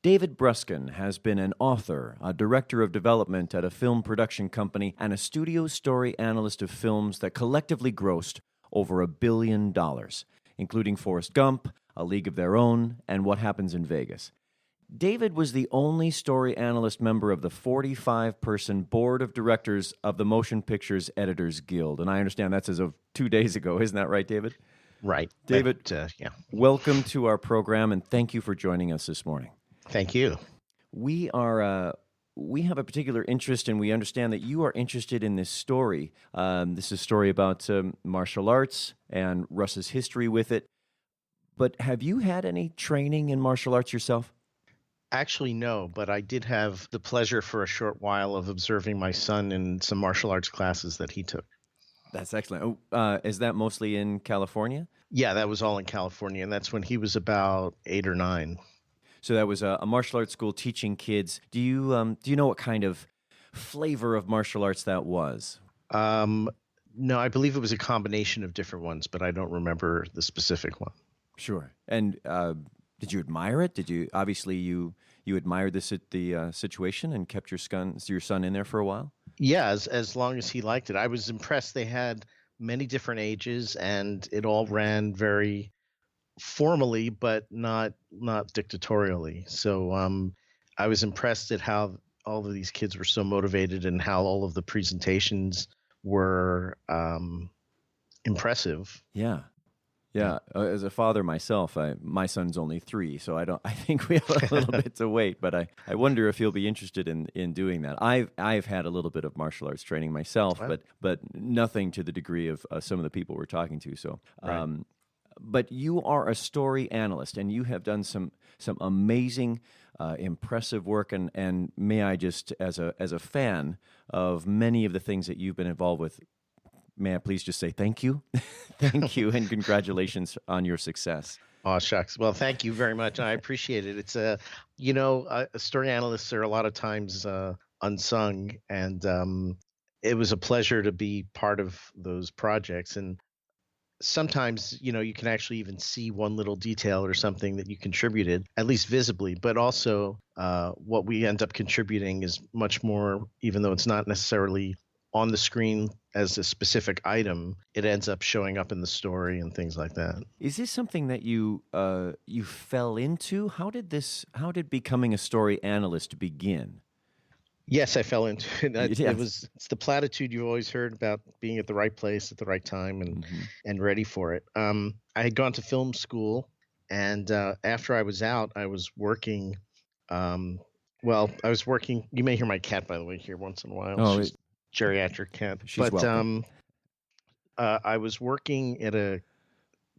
David Bruskin has been an author, a director of development at a film production company, and a studio story analyst of films that collectively grossed over $1 billion, including Forrest Gump, A League of Their Own, and What Happens in Vegas. David was the only story analyst member of the 45-person board of directors of the Motion Pictures Editors Guild. And I understand that's as of 2 days ago. Isn't that right, David? Right. David, yeah. Welcome to our program, and thank you for joining us this morning. Thank you. We have a particular interest, and we understand that you are interested in this story. This is a story about martial arts and Russ's history with it. But have you had any training in martial arts yourself? Actually, no, but I did have the pleasure for a short while of observing my son in some martial arts classes that he took. That's excellent. Is that mostly in California? Yeah, that was all in California, and that's when he was about 8 or 9. So that was a martial arts school teaching kids. Do you know what kind of flavor of martial arts that was? No, I believe it was a combination of different ones, but I don't remember the specific one. Sure. And did you admire it? Obviously you admired the situation and kept your son in there for a while? Yeah, as long as he liked it. I was impressed. They had many different ages, and it all ran very formally, but not dictatorially. So I was impressed at how all of these kids were so motivated and how all of the presentations were impressive. Yeah. As a father myself, my son's only 3, so I think we have a little bit to wait. But I wonder if he'll be interested in doing that. I've had a little bit of martial arts training myself, but nothing to the degree of some of the people we're talking to. So, right. But you are a story analyst, and you have done some amazing, impressive work. And may I just, as a fan of many of the things that you've been involved with, may I please just say thank you? Thank you, and congratulations on your success. Oh, shucks. Well, thank you very much. I appreciate it. It's story analysts are a lot of times unsung, and it was a pleasure to be part of those projects. And sometimes, you can actually even see one little detail or something that you contributed, at least visibly, but also what we end up contributing is much more, even though it's not necessarily on the screen as a specific item, it ends up showing up in the story and things like that. Is this something that you fell into? How did becoming a story analyst begin? Yes, I fell into it. Yes. It's the platitude you always heard about being at the right place at the right time and ready for it. I had gone to film school, and after I was out, I was working. I was working. You may hear my cat, by the way, here once in a while. Oh, she's geriatric cat. She's welcome. I was working at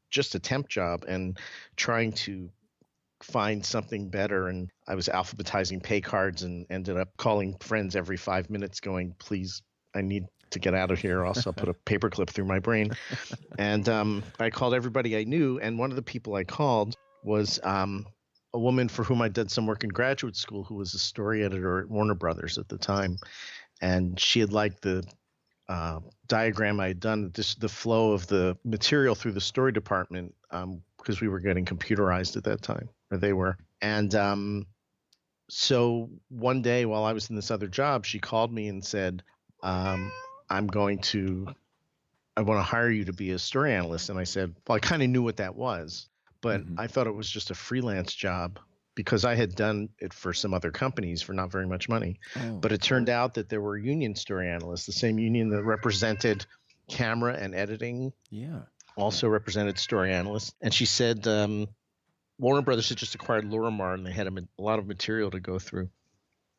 just a temp job and trying to find something better, and I was alphabetizing pay cards and ended up calling friends every 5 minutes going, please, I need to get out of here, or else I'll put a paperclip through my brain. And I called everybody I knew, and one of the people I called was a woman for whom I'd done some work in graduate school, who was a story editor at Warner Brothers at the time. And she had liked the diagram I had done, the flow of the material through the story department, because we were getting computerized at that time, or they were. And so one day while I was in this other job, she called me and said, I want to hire you to be a story analyst. And I said, well, I kind of knew what that was, but I thought it was just a freelance job, because I had done it for some other companies for not very much money. Oh. But it turned out that there were union story analysts, the same union that represented camera and editing. Yeah. Also represented story analysts. And she said Warner Brothers had just acquired Lorimar, and they had a lot of material to go through.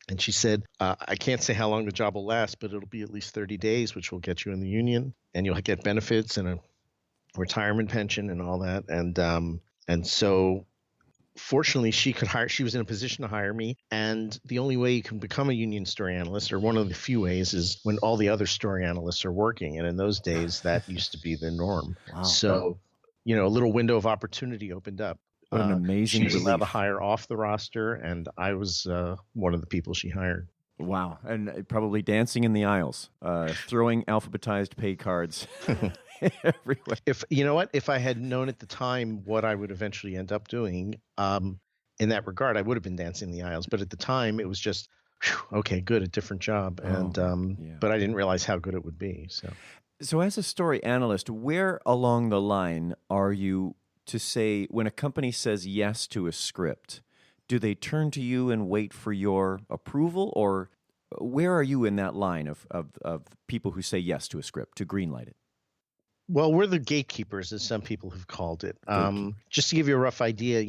And she said, I can't say how long the job will last, but it'll be at least 30 days, which will get you in the union, and you'll get benefits and a retirement pension and all that. And so fortunately, she was in a position to hire me. And the only way you can become a union story analyst, or one of the few ways, is when all the other story analysts are working. And in those days, that used to be the norm. Wow. So, a little window of opportunity opened up. What an amazing She was allowed to hire off the roster, and I was one of the people she hired. Wow. And probably dancing in the aisles, throwing alphabetized pay cards everywhere. If I had known at the time what I would eventually end up doing, in that regard, I would have been dancing the aisles. But at the time, it was just, whew, okay, good, a different job. And Yeah. but I didn't realize how good it would be. So, as a story analyst, where along the line are you to say when a company says yes to a script, do they turn to you and wait for your approval, or where are you in that line of people who say yes to a script to greenlight it? Well, we're the gatekeepers, as some people have called it. Gatekeeper. Just to give you a rough idea,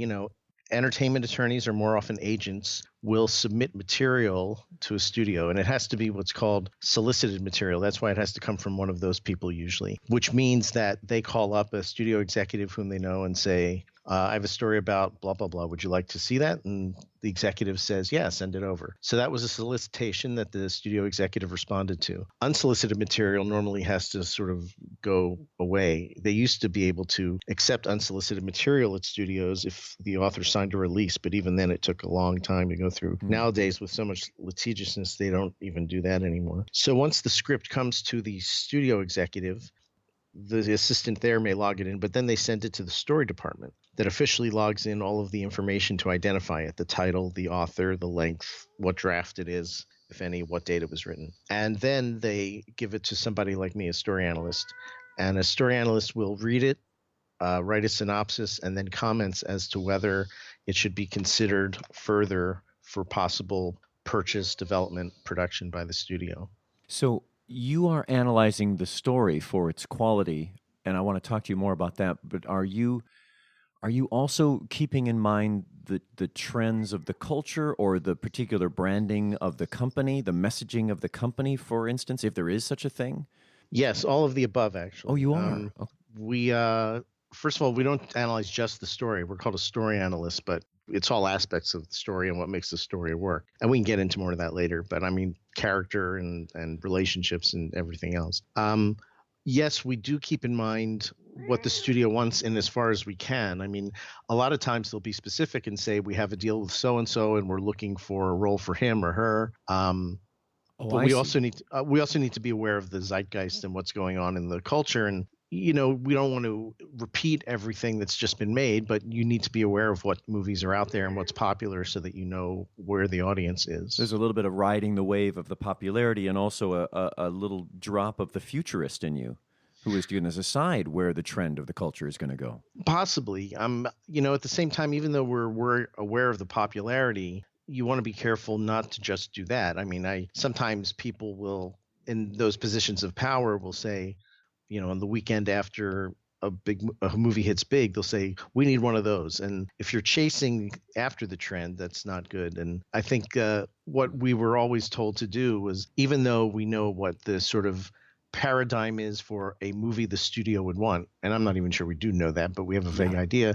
entertainment attorneys, or more often agents, will submit material to a studio, and it has to be what's called solicited material. That's why it has to come from one of those people usually, which means that they call up a studio executive whom they know and say, I have a story about blah, blah, blah. Would you like to see that? And the executive says, yeah, send it over. So that was a solicitation that the studio executive responded to. Unsolicited material normally has to sort of go away. They used to be able to accept unsolicited material at studios if the author signed a release, but even then it took a long time to go through. Nowadays, with so much litigiousness, they don't even do that anymore. So once the script comes to the studio executive, the assistant there may log it in, but then they send it to the story department that officially logs in all of the information to identify it, the title, the author, the length, what draft it is, if any, what date it was written. And then they give it to somebody like me, a story analyst. And a story analyst will read it, write a synopsis, and then comments as to whether it should be considered further for possible purchase, development, production by the studio. So you are analyzing the story for its quality, and I want to talk to you more about that. But are you also keeping in mind the trends of the culture or the particular branding of the company, the messaging of the company, for instance, if there is such a thing? Yes, all of the above, actually. Oh, you are? We first of all, we don't analyze just the story. We're called a story analyst, but it's all aspects of the story and what makes the story work. And we can get into more of that later. But I mean, character and relationships and everything else. Yes, we do keep in mind what the studio wants in as far as we can. I mean, a lot of times they'll be specific and say we have a deal with so and so, and we're looking for a role for him or her. But we also need to be aware of the zeitgeist and what's going on in the culture. And we don't want to repeat everything that's just been made, but you need to be aware of what movies are out there and what's popular so that you know where the audience is. There's a little bit of riding the wave of the popularity and also a little drop of the futurist in you, who is going to decide where the trend of the culture is going to go. Possibly. At the same time, even though we're aware of the popularity, you want to be careful not to just do that. I mean, sometimes people will, in those positions of power, will say, on the weekend after a movie hits big, they'll say, we need one of those. And if you're chasing after the trend, that's not good. And I think what we were always told to do was, even though we know what the sort of paradigm is for a movie the studio would want, and I'm not even sure we do know that, but we have a vague idea.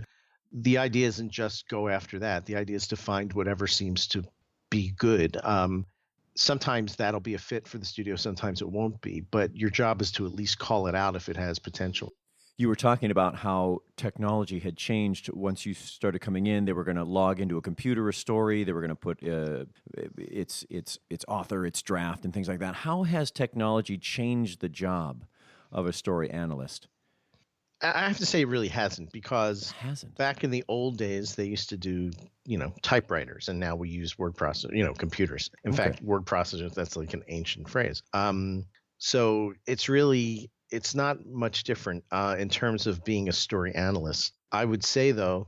The idea isn't just go after that. The idea is to find whatever seems to be good. Sometimes that'll be a fit for the studio. Sometimes it won't be. But your job is to at least call it out if it has potential. You were talking about how technology had changed once you started coming in. They were going to log into a computer a story. They were going to put its author, its draft, and things like that. How has technology changed the job of a story analyst? I have to say it really hasn't, because back in the old days, they used to do, typewriters, and now we use word processor, computers. In fact, word processors, that's like an ancient phrase. So it's not much different in terms of being a story analyst. I would say, though,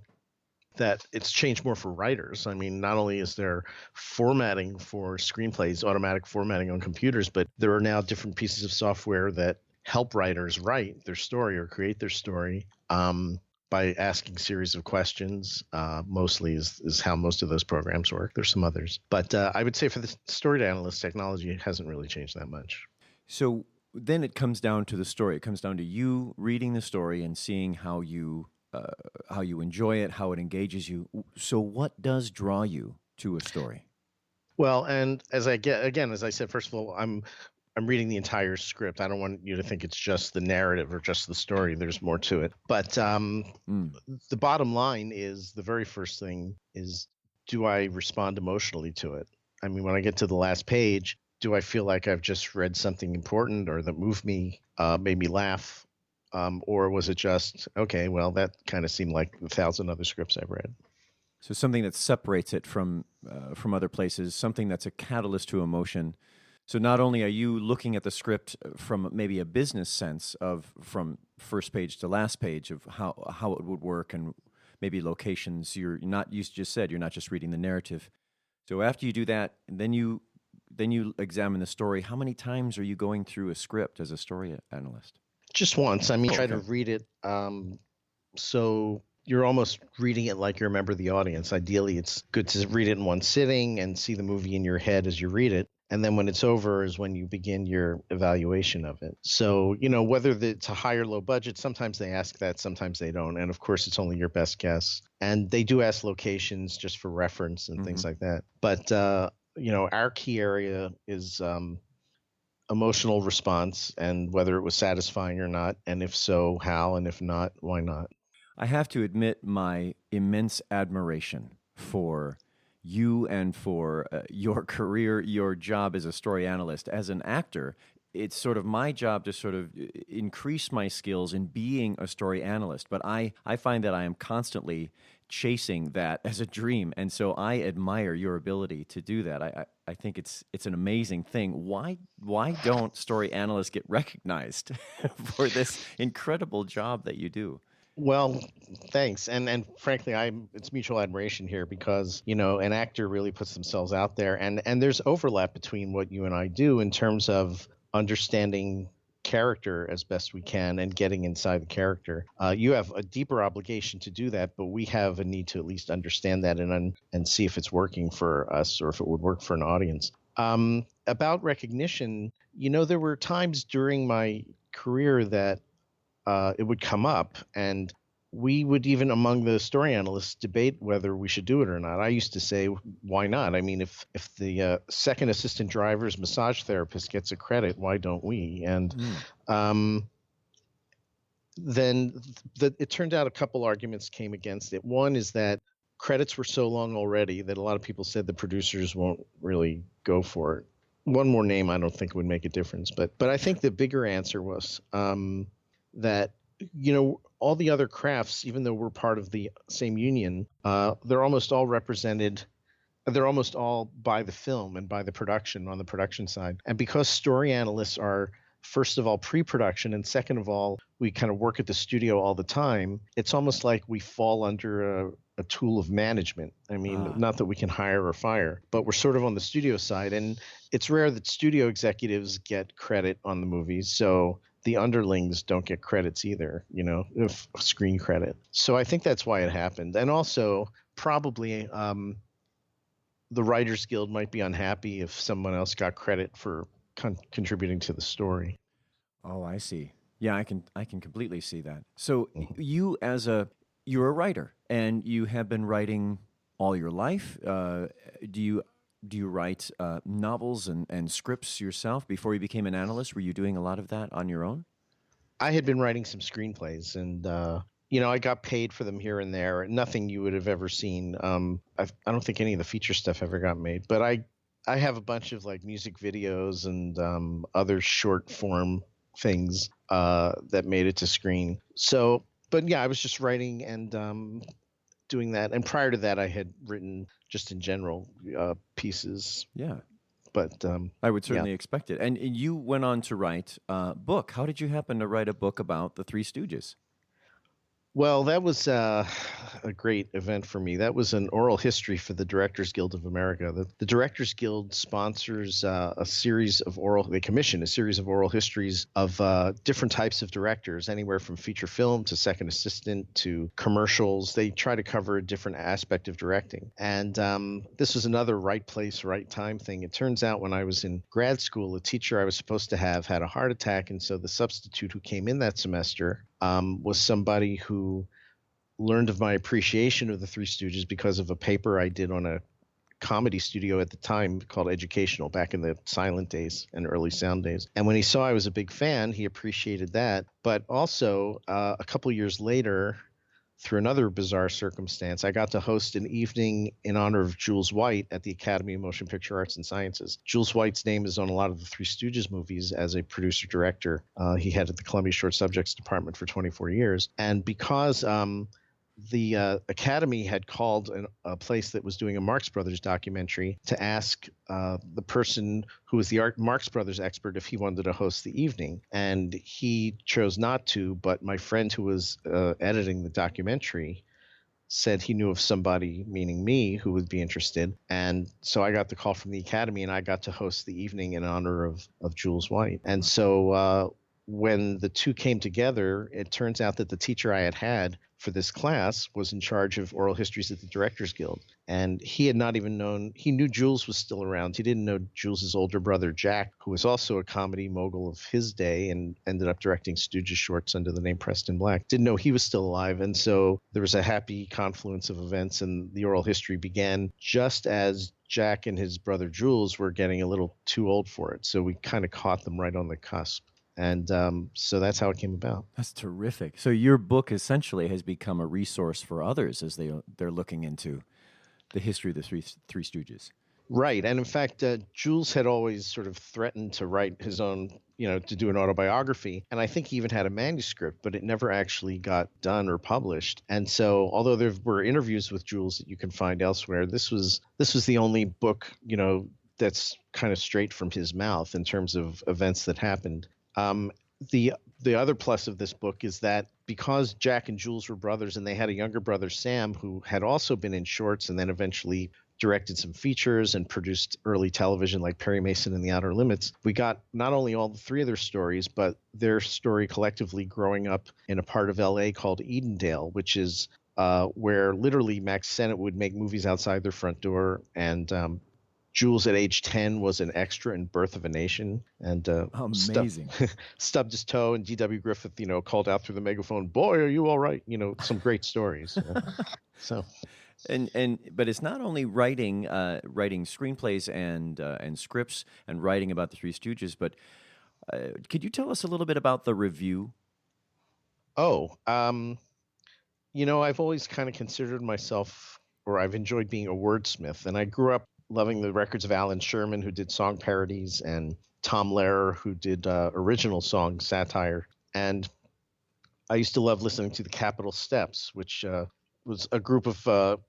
that it's changed more for writers. I mean, not only is there formatting for screenplays, automatic formatting on computers, but there are now different pieces of software that help writers write their story or create their story by asking series of questions. Mostly is how most of those programs work. There's some others. But I would say for the story analyst, technology hasn't really changed that much. So then it comes down to the story. It comes down to you reading the story and seeing how you enjoy it, how it engages you. So what does draw you to a story? Well, and as I said, first of all, I'm reading the entire script. I don't want you to think it's just the narrative or just the story. There's more to it. But the bottom line is, the very first thing is, do I respond emotionally to it? I mean, when I get to the last page, do I feel like I've just read something important or that moved me, made me laugh? Or was it just, okay, well, that kind of seemed like 1,000 other scripts I've read? So something that separates it from other places, something that's a catalyst to emotion. So not only are you looking at the script from maybe a business sense of from first page to last page of how it would work and maybe locations, you just said you're not just reading the narrative. So after you do that, then you examine the story. How many times are you going through a script as a story analyst? Just once. I mean, try to Okay. read it. So you're almost reading it like you're a member of the audience. Ideally, it's good to read it in one sitting and see the movie in your head as you read it. And then when it's over is when you begin your evaluation of it. So, whether it's a high or low budget, sometimes they ask that, sometimes they don't. And of course, it's only your best guess. And they do ask locations just for reference and things like that. But, our key area is emotional response and whether it was satisfying or not. And if so, how? And if not, why not? I have to admit my immense admiration for you and for your career, your job as a story analyst. As an actor, it's sort of my job to sort of increase my skills in being a story analyst. But I find that I am constantly chasing that as a dream. And so I admire your ability to do that. I think it's an amazing thing. Why don't story analysts get recognized for this incredible job that you do? Well, thanks. And frankly, it's mutual admiration here because, an actor really puts themselves out there and there's overlap between what you and I do in terms of understanding character as best we can and getting inside the character. You have a deeper obligation to do that, but we have a need to at least understand that and see if it's working for us or if it would work for an audience. About recognition, there were times during my career that it would come up, and we would even among the story analysts debate whether we should do it or not. I used to say, why not? I mean, if the second assistant driver's massage therapist gets a credit, why don't we? And then it turned out a couple arguments came against it. One is that credits were so long already that a lot of people said the producers won't really go for it. One more name I don't think would make a difference, but I think the bigger answer was that all the other crafts, even though we're part of the same union, they're almost all represented. They're almost all by the film and by the production on the production side. And because story analysts are, first of all, pre-production, and second of all, we kind of work at the studio all the time, it's almost like we fall under a tool of management. I mean, not that we can hire or fire, but we're sort of on the studio side. And it's rare that studio executives get credit on the movies. So the underlings don't get credits either, if screen credit. So I think that's why it happened. And also probably the Writers Guild might be unhappy if someone else got credit for contributing to the story. Oh, I see. Yeah, I can completely see that. So you're a writer and you have been writing all your life. Do you write novels and scripts yourself before you became an analyst? Were you doing a lot of that on your own? I had been writing some screenplays, and I got paid for them here and there. Nothing you would have ever seen. I don't think any of the feature stuff ever got made, but I have a bunch of like music videos and other short form things that made it to screen. So, but yeah, I was just writing and doing that. And prior to that, I had written just in general pieces. Yeah. But I would certainly expect it. And you went on to write a book. How did you happen to write a book about the Three Stooges? Well, that was a great event for me. That was an oral history for the Directors Guild of America. The Directors Guild sponsors they commission a series of oral histories of different types of directors, anywhere from feature film to second assistant to commercials. They try to cover a different aspect of directing. And this was another right place, right time thing. It turns out when I was in grad school, a teacher I was supposed to have had a heart attack. And so the substitute who came in that semester was somebody who learned of my appreciation of the Three Stooges because of a paper I did on a comedy studio at the time called Educational, back in the silent days and early sound days. And when he saw I was a big fan, he appreciated that. But also a couple years later, through another bizarre circumstance, I got to host an evening in honor of Jules White at the Academy of Motion Picture Arts and Sciences. Jules White's name is on a lot of the Three Stooges movies as a producer-director. He headed the Columbia Short Subjects Department for 24 years. And because the Academy had called a place that was doing a Marx Brothers documentary to ask the person who was the Marx Brothers expert if he wanted to host the evening. And he chose not to, but my friend who was editing the documentary said he knew of somebody, meaning me, who would be interested. And so I got the call from the Academy, and I got to host the evening in honor of Jules White. And so when the two came together, it turns out that the teacher I had for this class was in charge of oral histories at the Directors Guild. And he had not even known, he knew Jules was still around. He didn't know Jules's older brother, Jack, who was also a comedy mogul of his day and ended up directing Stooges shorts under the name Preston Black. Didn't know he was still alive. And so there was a happy confluence of events, and the oral history began just as Jack and his brother Jules were getting a little too old for it. So we kind of caught them right on the cusp. And so that's how it came about. That's terrific. So your book essentially has become a resource for others as they're looking into the history of the Three Stooges. Right. And in fact, Jules had always sort of threatened to write his own, to do an autobiography. And I think he even had a manuscript, but it never actually got done or published. And so although there were interviews with Jules that you can find elsewhere, this was the only book, that's kind of straight from his mouth in terms of events that happened. The other plus of this book is that because Jack and Jules were brothers and they had a younger brother, Sam, who had also been in shorts and then eventually directed some features and produced early television like Perry Mason and The Outer Limits, we got not only all three of their stories, but their story collectively growing up in a part of LA called Edendale, which is where literally Max Sennett would make movies outside their front door. And Jules at age 10 was an extra in Birth of a Nation, and amazing. Stubbed his toe, and D.W. Griffith, called out through the megaphone, "Boy, are you all right?" Some great stories. So, but it's not only writing screenplays and scripts and writing about the Three Stooges, but could you tell us a little bit about the review? Oh, I've always kind of considered myself, or I've enjoyed being a wordsmith, and I grew up loving the records of Alan Sherman, who did song parodies, and Tom Lehrer, who did original song satire. And I used to love listening to the Capitol Steps, which was a group of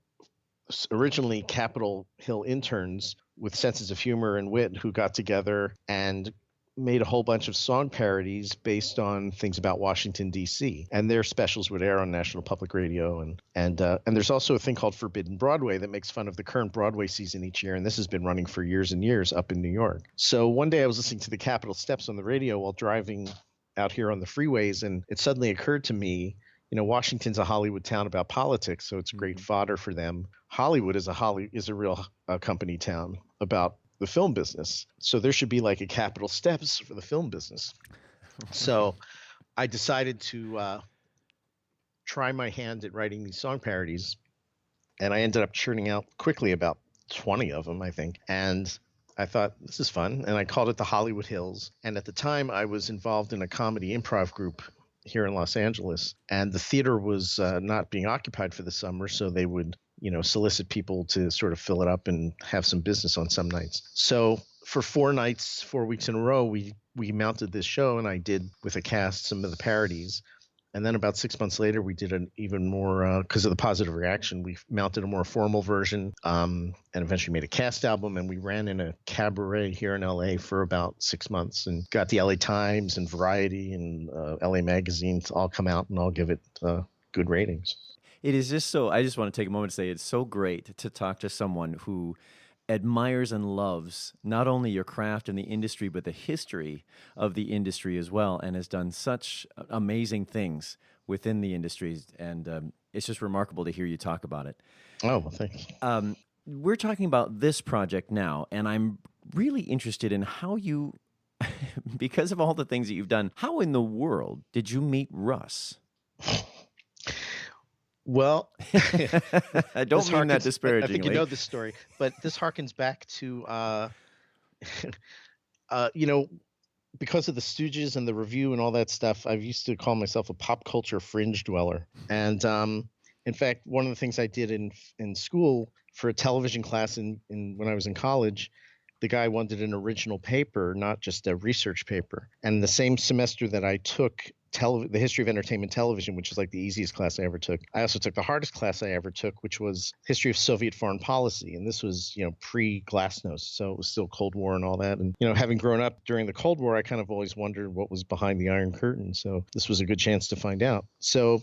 originally Capitol Hill interns with senses of humor and wit who got together and made a whole bunch of song parodies based on things about Washington, D.C. And their specials would air on National Public Radio. And there's also a thing called Forbidden Broadway that makes fun of the current Broadway season each year. And this has been running for years and years up in New York. So one day I was listening to the Capitol Steps on the radio while driving out here on the freeways. And it suddenly occurred to me, Washington's a Hollywood town about politics, so it's great fodder for them. Hollywood is a real company town about the film business. So there should be like a Capitol Steps for the film business. So I decided to try my hand at writing these song parodies, and I ended up churning out quickly about 20 of them, I think. And I thought, this is fun. And I called it the Hollywood Hills. And at the time I was involved in a comedy improv group here in Los Angeles, and the theater was not being occupied for the summer. So they would solicit people to sort of fill it up and have some business on some nights. So for 4 nights, 4 weeks in a row, we mounted this show, and I did with a cast some of the parodies. And then about 6 months later, we did an even more, because of the positive reaction, we mounted a more formal version and eventually made a cast album. And we ran in a cabaret here in LA for about 6 months and got the LA Times and Variety and LA Magazine to all come out and all give it good ratings. It is just so, I just want to take a moment to say it's so great to talk to someone who admires and loves not only your craft and the industry, but the history of the industry as well, and has done such amazing things within the industries. And it's just remarkable to hear you talk about it. Oh, well, thanks. We're talking about this project now, and I'm really interested in how you, because of all the things that you've done, how in the world did you meet Russ? Well, I don't mean that disparagingly. I think you know this story, but this harkens back to, because of the Stooges and the Review and all that stuff, I used to call myself a pop culture fringe dweller. And in fact, one of the things I did in school for a television class when I was in college, the guy wanted an original paper, not just a research paper. And the same semester that I took the history of entertainment television, which is like the easiest class I ever took. I also took the hardest class I ever took, which was history of Soviet foreign policy. And this was, pre-Glasnost. So it was still Cold War and all that. And, having grown up during the Cold War, I kind of always wondered what was behind the Iron Curtain. So this was a good chance to find out. So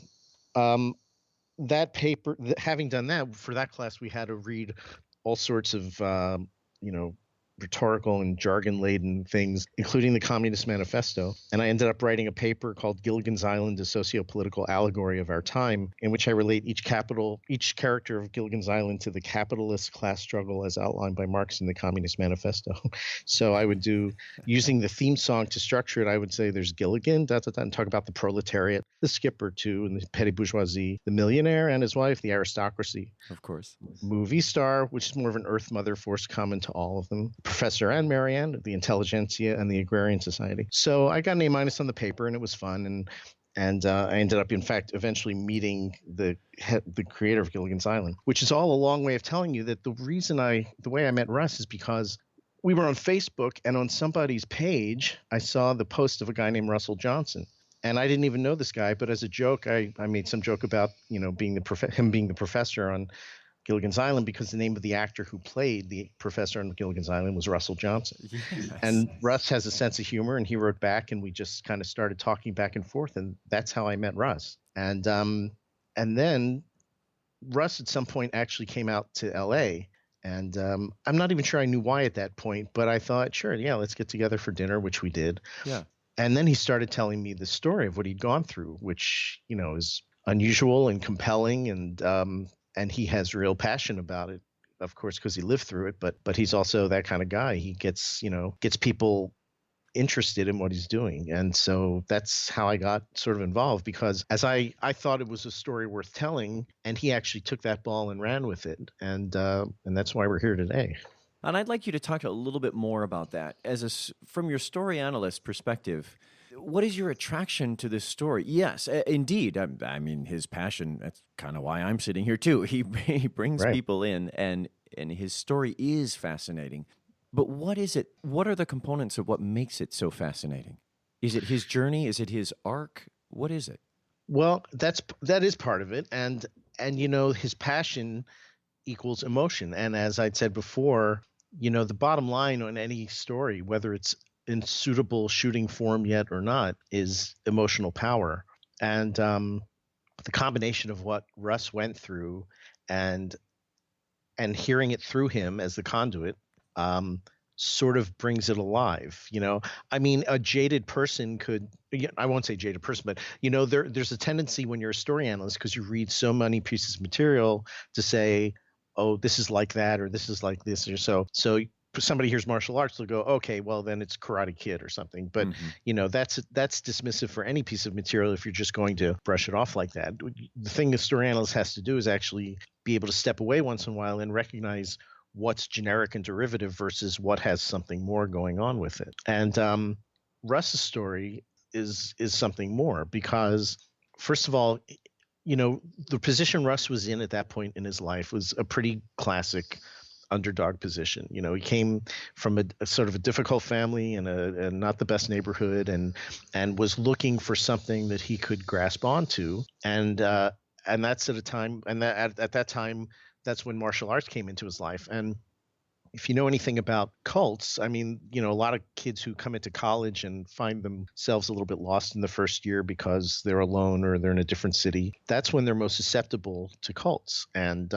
that paper, having done that, for that class, we had to read all sorts of, rhetorical and jargon-laden things, including the Communist Manifesto. And I ended up writing a paper called Gilligan's Island, a socio-political allegory of our time, in which I relate each character of Gilligan's Island to the capitalist class struggle as outlined by Marx in the Communist Manifesto. So I would do, using the theme song to structure it, I would say there's Gilligan, and talk about the proletariat, the skipper too, and the petty bourgeoisie, the millionaire and his wife, the aristocracy. Of course. Movie star, which is more of an Earth Mother Force common to all of them. Professor and Marianne, the intelligentsia, and the agrarian society. So I got an A- on the paper, and it was fun. And I ended up, in fact, eventually meeting the creator of Gilligan's Island, which is all a long way of telling you that the way I met Russ is because we were on Facebook, and on somebody's page, I saw the post of a guy named Russell Johnson. And I didn't even know this guy, but as a joke, I made some joke about, being him being the professor on Gilligan's Island, because the name of the actor who played the professor on Gilligan's Island was Russell Johnson. Yes. And Russ has a sense of humor, and he wrote back, and we just kind of started talking back and forth, and that's how I met Russ. And then Russ at some point actually came out to LA, and I'm not even sure I knew why at that point, but I thought, sure, yeah, let's get together for dinner, which we did. Yeah. And then he started telling me the story of what he'd gone through, which, is unusual and compelling, and he has real passion about it, of course, because he lived through it. But he's also that kind of guy. He gets people interested in what he's doing. And so that's how I got sort of involved, because as I thought it was a story worth telling, and he actually took that ball and ran with it. And that's why we're here today. And I'd like you to talk a little bit more about that. From your story analyst perspective, what is your attraction to this story? Yes, indeed. I mean, his passion, that's kind of why I'm sitting here too. He brings people in, and his story is fascinating. But what is it? What are the components of what makes it so fascinating? Is it his journey? Is it his arc? What is it? Well, that is part of it. And his passion equals emotion. And as I'd said before, the bottom line on any story, whether it's in suitable shooting form yet or not, is emotional power. And the combination of what Russ went through and hearing it through him as the conduit sort of brings it alive. I mean, a jaded person could, I won't say jaded person, but there's a tendency when you're a story analyst, because you read so many pieces of material, to say, oh, this is like that, or this is like this, or so somebody hears martial arts, they'll go, okay, well then it's Karate Kid or something. But that's dismissive for any piece of material if you're just going to brush it off like that. The thing a story analyst has to do is actually be able to step away once in a while and recognize what's generic and derivative versus what has something more going on with it. And Russ's story is something more, because first of all, the position Russ was in at that point in his life was a pretty classic underdog position. He came from a sort of a difficult family and a not the best neighborhood, and was looking for something that he could grasp onto. And that's at a time, and at that time, that's when martial arts came into his life. And if you know anything about cults, I mean, a lot of kids who come into college and find themselves a little bit lost in the first year because they're alone or they're in a different city, that's when they're most susceptible to cults. And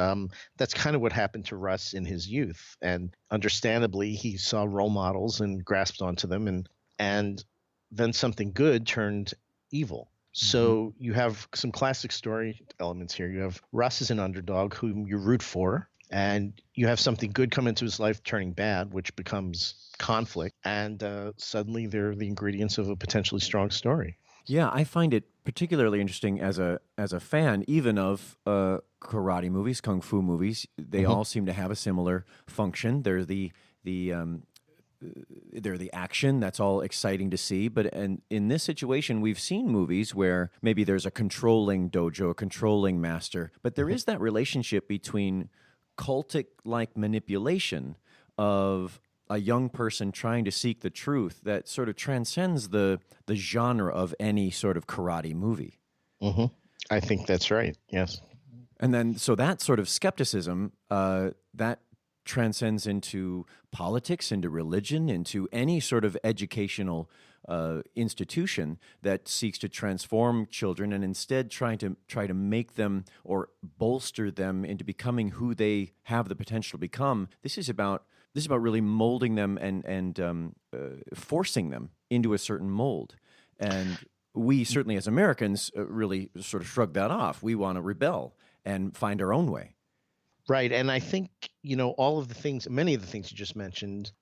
that's kind of what happened to Russ in his youth. And understandably, he saw role models and grasped onto them. And then something good turned evil. So you have some classic story elements here. You have Russ as an underdog whom you root for, and you have something good come into his life turning bad, which becomes conflict, and suddenly they're the ingredients of a potentially strong story. Yeah, I find it particularly interesting as a fan, even of karate movies, kung fu movies. They all seem to have a similar function. They're they're the action. That's all exciting to see. And in this situation, we've seen movies where maybe there's a controlling dojo, a controlling master, but there is that relationship between cultic-like manipulation of a young person trying to seek the truth that sort of transcends the genre of any sort of karate movie. Mm-hmm. I think that's right. Yes. And then, so that sort of skepticism, that transcends into politics, into religion, into any sort of educational institution that seeks to transform children and instead try to make them or bolster them into becoming who they have the potential to become. This is about really molding them and forcing them into a certain mold. And we certainly, as Americans, really sort of shrug that off. We want to rebel and find our own way. Right. And I think, many of the things you just mentioned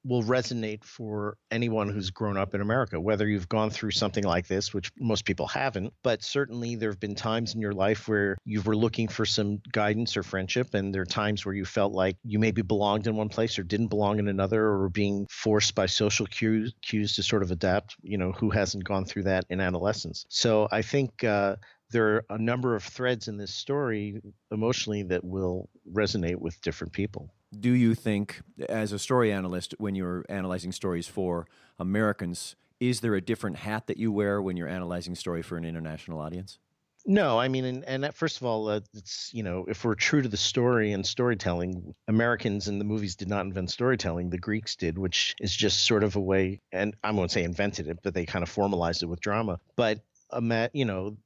will resonate for anyone who's grown up in America, whether you've gone through something like this, which most people haven't, but certainly there have been times in your life where you were looking for some guidance or friendship, and there are times where you felt like you maybe belonged in one place or didn't belong in another, or were being forced by social cues to sort of adapt. Who hasn't gone through that in adolescence? So I think there are a number of threads in this story emotionally that will resonate with different people. Do you think, as a story analyst, when you're analyzing stories for Americans, is there a different hat that you wear when you're analyzing story for an international audience? No, I mean, and first of all, it's, if we're true to the story and storytelling, Americans in the movies did not invent storytelling. The Greeks did, which is just sort of a way, and I won't say invented it, but they kind of formalized it with drama. But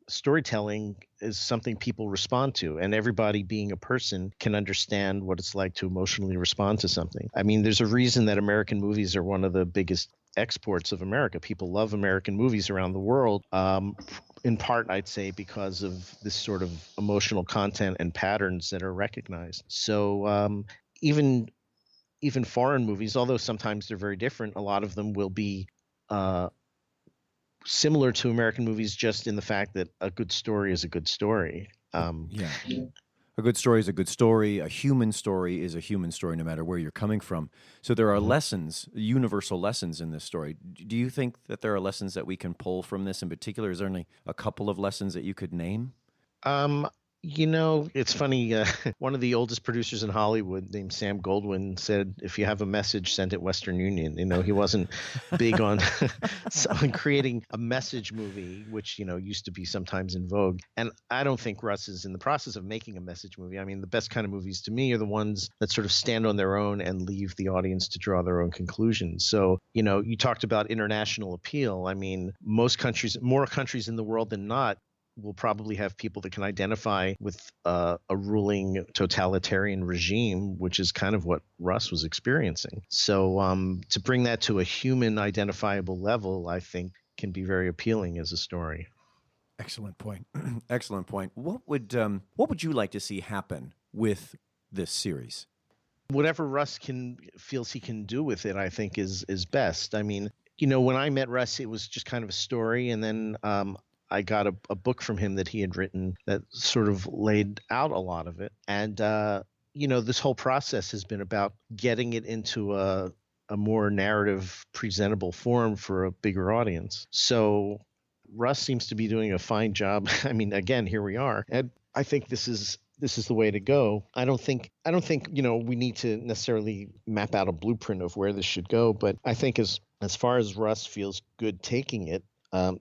storytelling is something people respond to, and everybody being a person can understand what it's like to emotionally respond to something. I mean, there's a reason that American movies are one of the biggest exports of America. People love American movies around the world, in part, I'd say, because of this sort of emotional content and patterns that are recognized. So even foreign movies, although sometimes they're very different, a lot of them will be similar to American movies, just in the fact that a good story is a good story. Yeah. A good story is a good story. A human story is a human story, no matter where you're coming from. So there are lessons, universal lessons in this story. Do you think that there are lessons that we can pull from this in particular? Is there only a couple of lessons that you could name? It's funny. One of the oldest producers in Hollywood, named Sam Goldwyn, said, "If you have a message, send it Western Union." He wasn't big on on creating a message movie, which used to be sometimes in vogue. And I don't think Russ is in the process of making a message movie. I mean, the best kind of movies to me are the ones that sort of stand on their own and leave the audience to draw their own conclusions. So, you talked about international appeal. I mean, more countries in the world than not, will probably have people that can identify with a ruling totalitarian regime, which is kind of what Russ was experiencing. So to bring that to a human identifiable level, I think can be very appealing as a story. Excellent point. Excellent point. What would you like to see happen with this series? Whatever Russ feels he can do with it, I think is best. I mean, when I met Russ, it was just kind of a story, and then I got a book from him that he had written that sort of laid out a lot of it. And, this whole process has been about getting it into a more narrative, presentable form for a bigger audience. So Russ seems to be doing a fine job. I mean, again, here we are. And I think this is the way to go. I don't think we need to necessarily map out a blueprint of where this should go. But I think as far as Russ feels good taking it,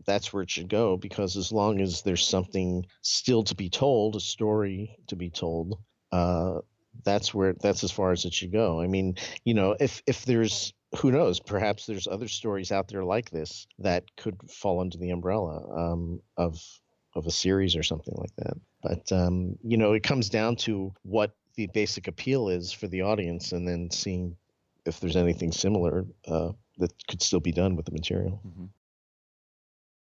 that's where it should go, because as long as there's something still to be told, a story to be told, that's as far as it should go. I mean, if there's, who knows, perhaps there's other stories out there like this that could fall under the umbrella of a series or something like that. But it comes down to what the basic appeal is for the audience, and then seeing if there's anything similar that could still be done with the material. Mm-hmm.